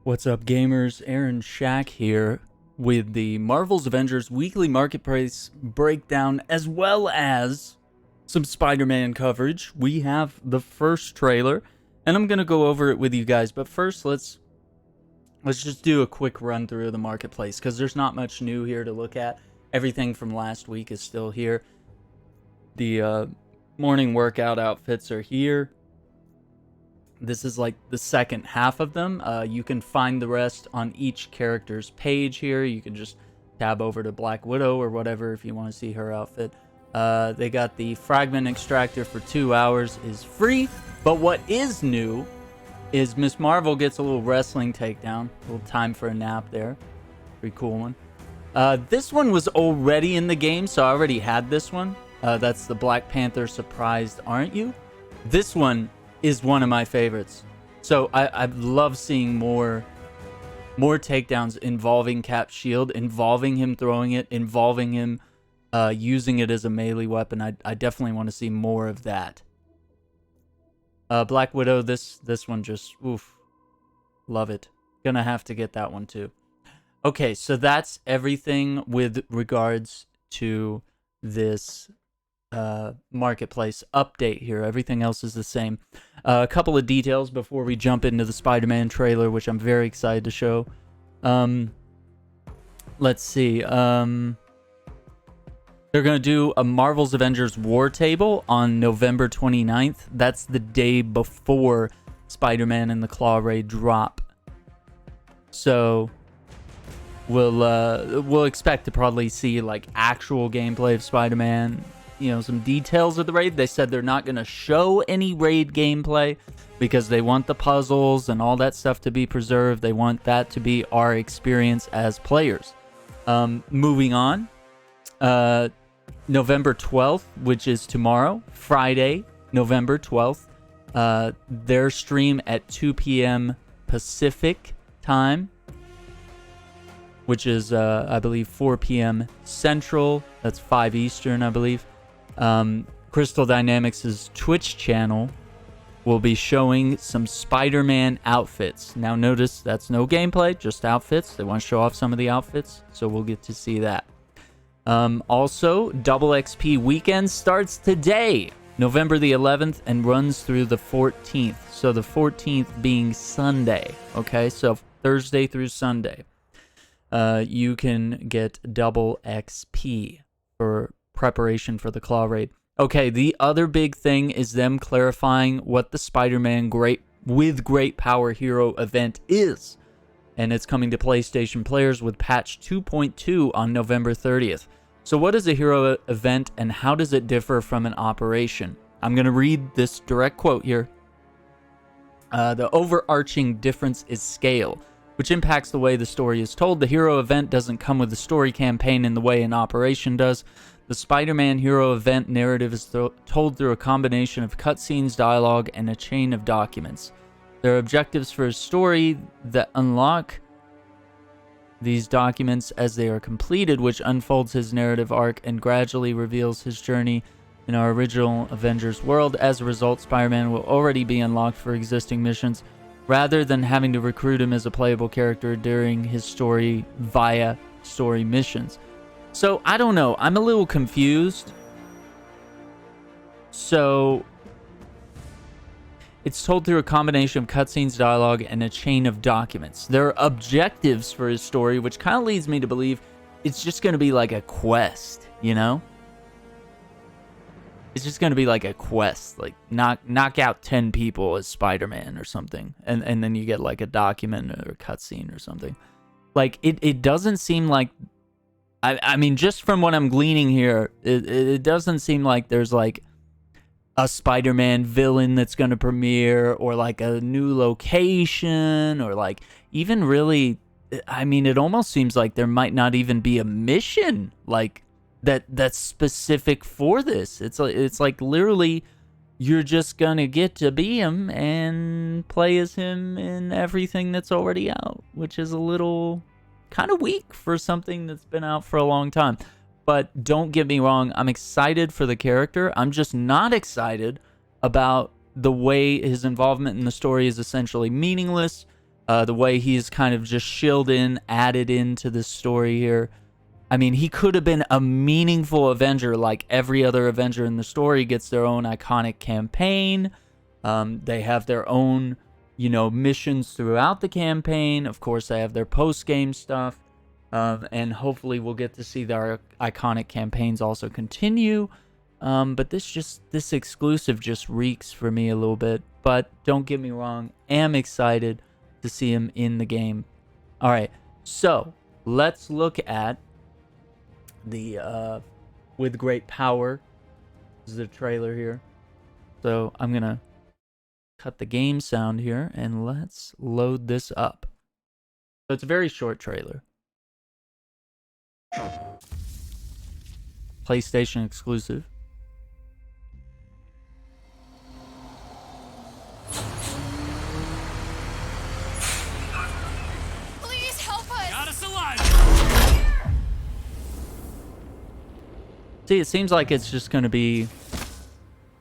What's up, gamers? Aaron Shack here with the Marvel's Avengers weekly marketplace breakdown, as well as some Spider-Man coverage. We have the first trailer, and I'm gonna go over it with you guys. But first, let's just do a quick run through of the marketplace because there's not much new here to look at. Everything from last week is still here. The morning workout outfits are here. This is like the second half of them. You can find the rest on each character's page here. You can just tab over to Black Widow or whatever if you want to see her outfit. They got the fragment extractor for 2 hours is free. But what is new is Miss Marvel gets a little wrestling takedown. A little time for a nap there. Pretty cool one. This one was already in the game, so I already had this one. That's the Black Panther Surprised Aren't You? This one is one of my favorites. So I love seeing more takedowns involving Cap's shield, involving him throwing it, involving him using it as a melee weapon. I definitely want to see more of that. Black Widow, this one just, oof, love it. Gonna have to get that one too. Okay, so that's everything with regards to this marketplace update here. Everything else is the same. A couple of details before we jump into the Spider-Man trailer, which I'm very excited to show. Let's see. They're going to do a Marvel's Avengers War Table on November 29th. That's the day before Spider-Man and the Claw Ray drop. So we'll expect to probably see like actual gameplay of Spider-Man, you know, some details of the raid. They said they're not going to show any raid gameplay because they want the puzzles and all that stuff to be preserved. They want that to be our experience as players. Moving on, November 12th, which is tomorrow, Friday, November 12th, their stream at 2 p.m. Pacific time, which is, I believe, 4 p.m. Central. That's 5 Eastern, I believe. Crystal Dynamics' Twitch channel will be showing some Spider-Man outfits. Now notice that's no gameplay, just outfits. They want to show off some of the outfits, so we'll get to see that. Also, Double XP Weekend starts today, November the 11th, and runs through the 14th. So the 14th being Sunday, okay? So Thursday through Sunday. You can get double XP for preparation for the Claw Raid. Okay, the other big thing is them clarifying what the Spider-Man with Great Power Hero event is. And it's coming to PlayStation players with patch 2.2 on November 30th. So what is a hero event and how does it differ from an operation? I'm going to read this direct quote here. The overarching difference is scale, which impacts the way the story is told. The hero event doesn't come with a story campaign in the way an operation does. The Spider-Man hero event narrative is told through a combination of cutscenes, dialogue, and a chain of documents. There are objectives for his story that unlock these documents as they are completed, which unfolds his narrative arc and gradually reveals his journey in our original Avengers world. As a result, Spider-Man will already be unlocked for existing missions, rather than having to recruit him as a playable character during his story via story missions. So, I don't know. I'm a little confused. So, it's told through a combination of cutscenes, dialogue, and a chain of documents. There are objectives for his story, which kind of leads me to believe it's just going to be like a quest, you know? It's just going to be like a quest, like knock out 10 people as Spider-Man or something. And then you get like a document or a cutscene or something. Like, it doesn't seem like... I mean, just from what I'm gleaning here, it doesn't seem like there's like a Spider-Man villain that's going to premiere or like a new location or like even really, I mean, it almost seems like there might not even be a mission like that's specific for this. It's like literally you're just going to get to be him and play as him in everything that's already out, which is a little kind of weak for something that's been out for a long time. But don't get me wrong, I'm excited for the character. I'm just not excited about the way his involvement in the story is essentially meaningless. The way he's kind of just shilled in, added into the story here. I mean, he could have been a meaningful Avenger, like every other Avenger in the story gets their own iconic campaign. They have their own, missions throughout the campaign. Of course, they have their post-game stuff. And hopefully we'll get to see their iconic campaigns also continue. But this exclusive just reeks for me a little bit. But don't get me wrong, am excited to see him in the game. All right, so let's look at the With Great Power. This is the trailer here. So I'm going to cut the game sound here and let's load this up. So it's a very short trailer. PlayStation exclusive. Please help us. Got us alive. See, it seems like it's just going to be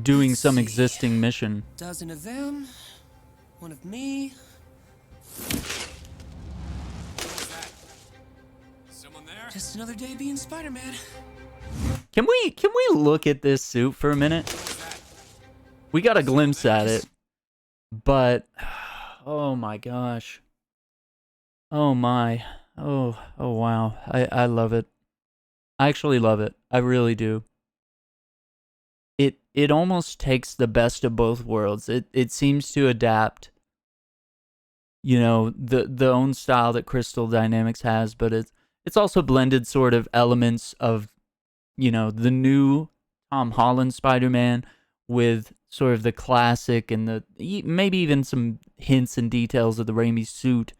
doing some existing mission. Dozen of them, one of me. Someone there? Just another day being Spider-Man. Can we look at this suit for a minute? We got a glimpse at it, but oh my gosh. Oh my. Oh wow. I love it. I actually love it. I really do. It almost takes the best of both worlds. It seems to adapt, the own style that Crystal Dynamics has, but it's also blended sort of elements of, the new Tom Holland Spider-Man with sort of the classic and the maybe even some hints and details of the Raimi suit.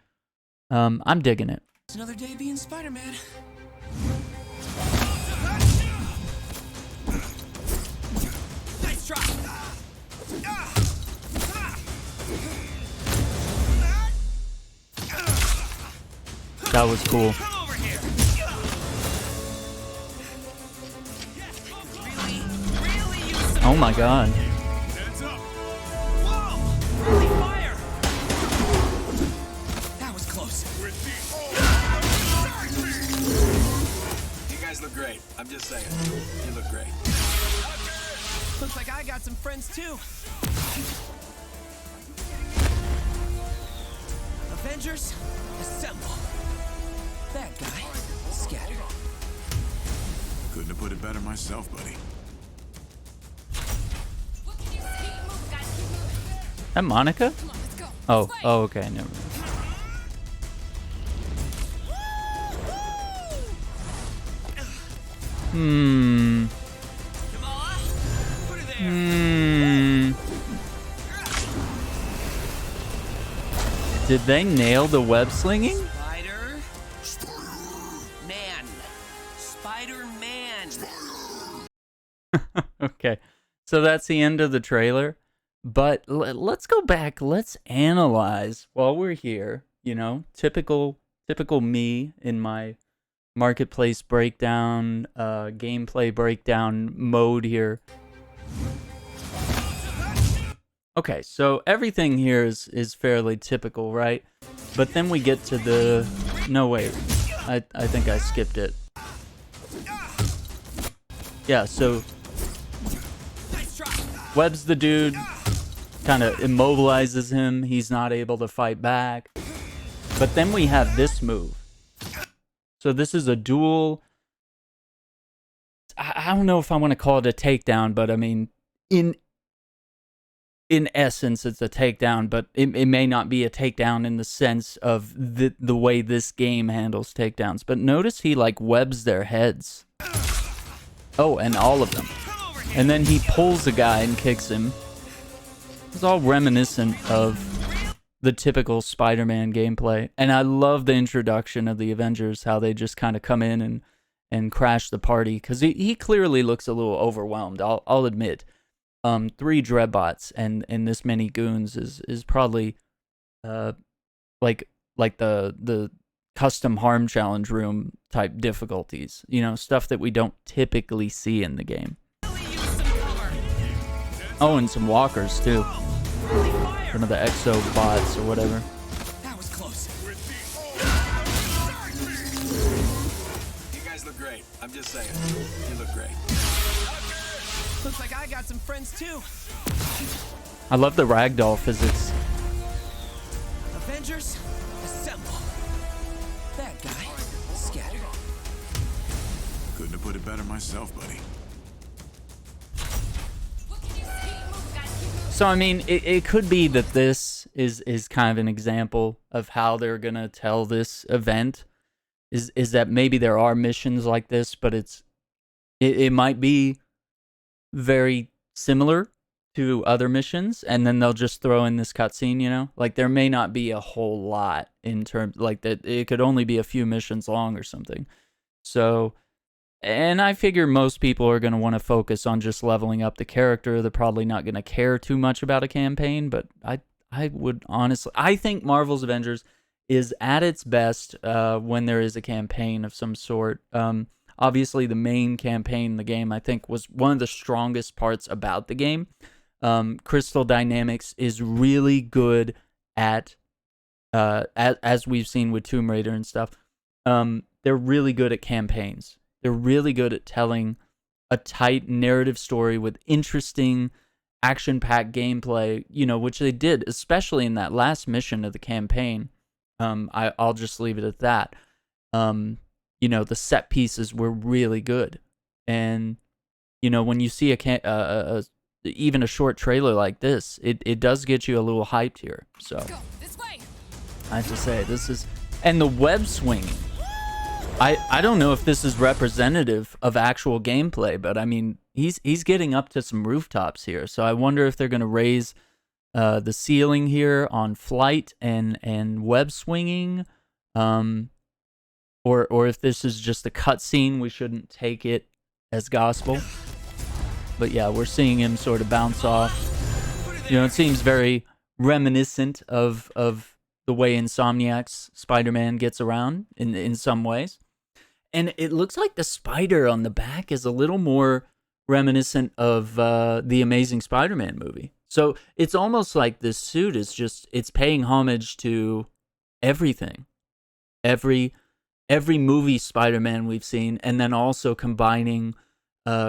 I'm digging it. It's another day being Spider-Man. Nice try. That was cool. Come over here. Really use some Oh my god. Hands up. Whoa! Holy fire! That was close. You guys look great. I'm just saying. You look great. Looks like I got some friends too. Avengers, assemble. Bad guy, scatter. Couldn't have put it better myself, buddy. What can you see? Move, guys, keep moving. That Monica? Come on, let's go. Oh, Let's fight. oh, okay, never mind. Hmm. Come on, put it there. Hmm. Did they nail the web slinging? Spider-Man. Spider-Man. Okay, so that's the end of the trailer. But let's go back. Let's analyze while we're here. Typical me in my marketplace breakdown, gameplay breakdown mode here. Okay, so everything here is fairly typical, right? But then we get to the... No, wait. I think I skipped it. Yeah, so... Webb's the dude, kind of immobilizes him. He's not able to fight back. But then we have this move. So this is a dual... I don't know if I want to call it a takedown, but I mean, in essence, it's a takedown, but it may not be a takedown in the sense of the way this game handles takedowns. But notice he, webs their heads. Oh, and all of them. And then he pulls a guy and kicks him. It's all reminiscent of the typical Spider-Man gameplay. And I love the introduction of the Avengers, how they just kind of come in and crash the party. Because he clearly looks a little overwhelmed, I'll admit. 3 Dreadbots and this many goons is probably like the custom harm challenge room type difficulties. Stuff that we don't typically see in the game. Oh, and some walkers too. Some of the exo bots or whatever. That was close. guys look great. I'm just saying. You look great. Looks like I got some friends too. I love the ragdoll physics. Avengers, assemble. That guy, scatter. Couldn't have put it better myself, buddy. So, I mean, it could be that this is kind of an example of how they're going to tell this event. Is that maybe there are missions like this, but it might be very similar to other missions, and then they'll just throw in this cutscene, you know? Like, there may not be a whole lot in terms, like, that it could only be a few missions long or something. So, and I figure most people are going to want to focus on just leveling up the character. They're probably not going to care too much about a campaign, but I would honestly, I think Marvel's Avengers is at its best when there is a campaign of some sort. Obviously, the main campaign in the game, I think, was one of the strongest parts about the game. Crystal Dynamics is really good at, as we've seen with Tomb Raider and stuff, they're really good at campaigns. They're really good at telling a tight narrative story with interesting, action-packed gameplay, you know, which they did, especially in that last mission of the campaign. I'll just leave it at that. You know, the set pieces were really good. And, you know, when you see even a short trailer like this, it does get you a little hyped here. So, Go this way. I have to say, this is... And the web swinging. I don't know if this is representative of actual gameplay, but I mean, he's getting up to some rooftops here. So I wonder if they're going to raise the ceiling here on flight and web swinging, or if this is just a cutscene. We shouldn't take it as gospel. But yeah, we're seeing him sort of bounce off. You know, it seems very reminiscent of the way Insomniac's Spider-Man gets around in some ways. And it looks like the spider on the back is a little more reminiscent of the Amazing Spider-Man movie. So it's almost like this suit is just, it's paying homage to everything. Every movie Spider-Man we've seen, and then also combining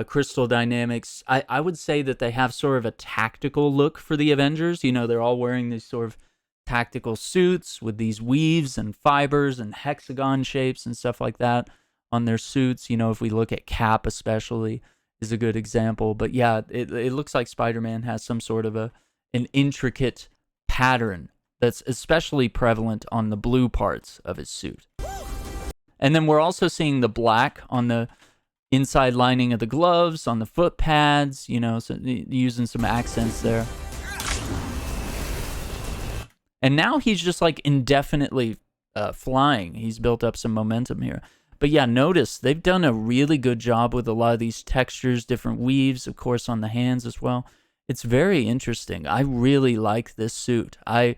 Crystal Dynamics. I would say that they have sort of a tactical look for the Avengers. You know, they're all wearing these sort of tactical suits with these weaves and fibers and hexagon shapes and stuff like that on their suits. You know, if we look at Cap especially is a good example. But yeah, it looks like Spider-Man has some sort of an intricate pattern that's especially prevalent on the blue parts of his suit. And then we're also seeing the black on the inside lining of the gloves, on the foot pads, you know, so using some accents there. And now he's just like indefinitely flying. He's built up some momentum here. But yeah, notice they've done a really good job with a lot of these textures, different weaves, of course, on the hands as well. It's very interesting. I really like this suit. I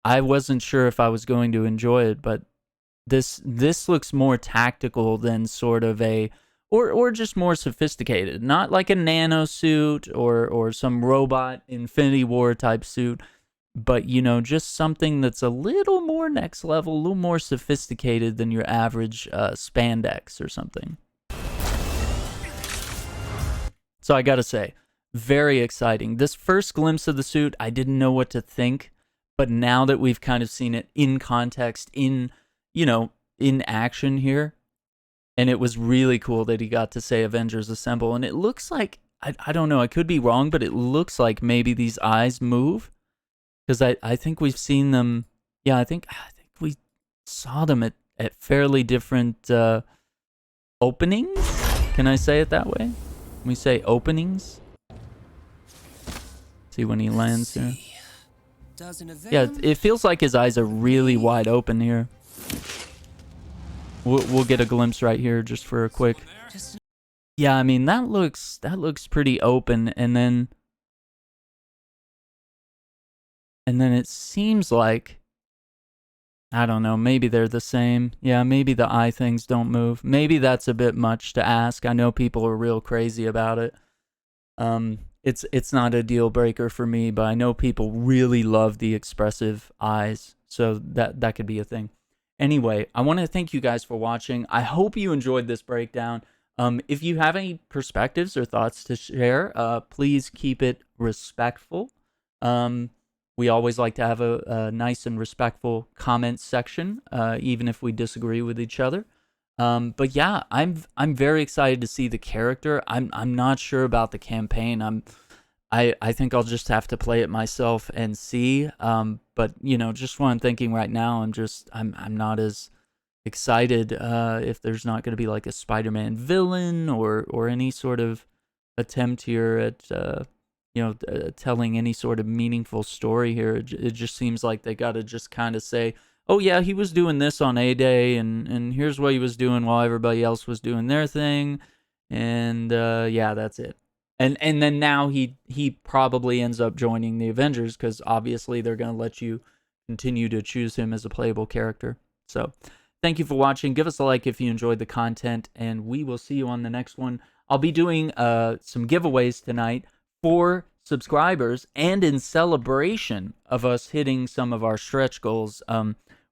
wasn't sure if I was going to enjoy it, but this looks more tactical than sort of or just more sophisticated. Not like a nano suit or some robot Infinity War type suit, but, you know, just something that's a little more next level, a little more sophisticated than your average spandex or something. So I gotta say, very exciting. This first glimpse of the suit, I didn't know what to think, but now that we've kind of seen it in context, in action here, and it was really cool that he got to say Avengers Assemble, and it looks like, I don't know, I could be wrong, but it looks like maybe these eyes move. Because I think we've seen them, yeah, I think we saw them at fairly different openings. Can I say it that way? When we say openings. See when he lands here. Yeah, it feels like his eyes are really wide open here. We'll get a glimpse right here just for a quick. Yeah, I mean that looks pretty open, and then it seems like, I don't know, maybe they're the same. Yeah, maybe the eye things don't move. Maybe that's a bit much to ask. I know people are real crazy about it. It's not a deal breaker for me, but I know people really love the expressive eyes, so that could be a thing. Anyway, I want to thank you guys for watching. I hope you enjoyed this breakdown. If you have any perspectives or thoughts to share, please keep it respectful. We always like to have a nice and respectful comment section, even if we disagree with each other. But yeah, I'm very excited to see the character. I'm not sure about the campaign. I think I'll just have to play it myself and see. But you know, just what I'm thinking right now, I'm not as excited if there's not going to be like a Spider-Man villain or any sort of attempt here at telling any sort of meaningful story here. It just seems like they got to just kind of say, oh yeah, he was doing this on A Day, and here's what he was doing while everybody else was doing their thing, and yeah, that's it. And then now he probably ends up joining the Avengers, because obviously they're going to let you continue to choose him as a playable character. So thank you for watching. Give us a like if you enjoyed the content, and we will see you on the next one. I'll be doing some giveaways tonight for subscribers, and in celebration of us hitting some of our stretch goals.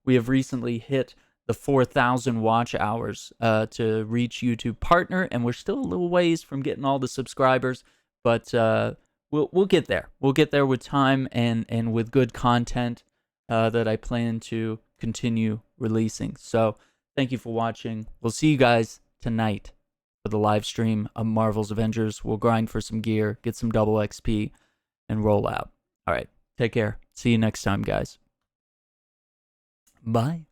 We have recently hit the 4,000 watch hours to reach YouTube Partner, and we're still a little ways from getting all the subscribers, but we'll get there. We'll get there with time and with good content that I plan to continue releasing. So thank you for watching. We'll see you guys tonight for the live stream of Marvel's Avengers. We'll grind for some gear, get some double XP, and roll out. All right, take care. See you next time, guys. Bye.